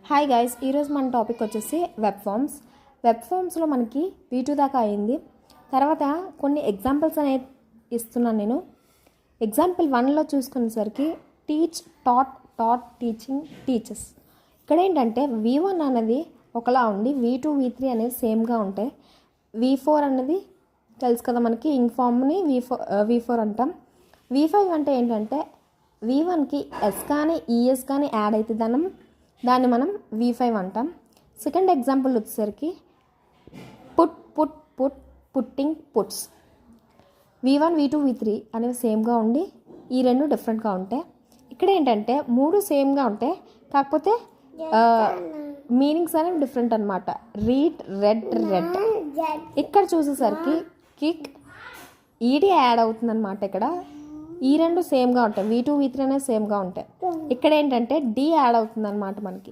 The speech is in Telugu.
హాయ్ గైస్, ఈరోజు మన టాపిక్ వచ్చేసి వెబ్ ఫామ్స్లో మనకి V2 దాకా అయింది. తర్వాత కొన్ని ఎగ్జాంపుల్స్ అనేది ఇస్తున్నాను నేను. ఎగ్జాంపుల్ 1లో చూసుకునేసరికి టీచ్, టాట్, టీచింగ్, టీచర్స్. ఇక్కడ ఏంటంటే V1 అనేది ఒకలా ఉండి V2 V3 అనేది సేమ్గా ఉంటాయి. V4 అనేది తెలుసు కదా మనకి, ఇన్ఫామ్ని V4 అంటాం. V5 అంటే ఏంటంటే V1కి ఎస్ కానీ ఈఎస్ కానీ యాడ్ అయితే దాన్ని మనం V5 అంటాం. సెకండ్ ఎగ్జాంపుల్ వచ్చేసరికి putting, puts. V1 V2 V3 అనేవి సేమ్గా ఉండి ఈ రెండు డిఫరెంట్గా ఉంటాయి. ఇక్కడ ఏంటంటే మూడు సేమ్గా ఉంటాయి, కాకపోతే మీనింగ్స్ అనేవి డిఫరెంట్ అనమాట. Read, red. ఇక్కడ చూసేసరికి కిక్, ఈడీ యాడ్ అవుతుంది అనమాట. ఇక్కడ ఈ రెండు సేమ్గా ఉంటాయి. V2 V3 అనేవి సేమ్గా ఉంటాయి. ఇక్కడ ఏంటంటే డి యాడ్ అవుతుంది అనమాట మనకి.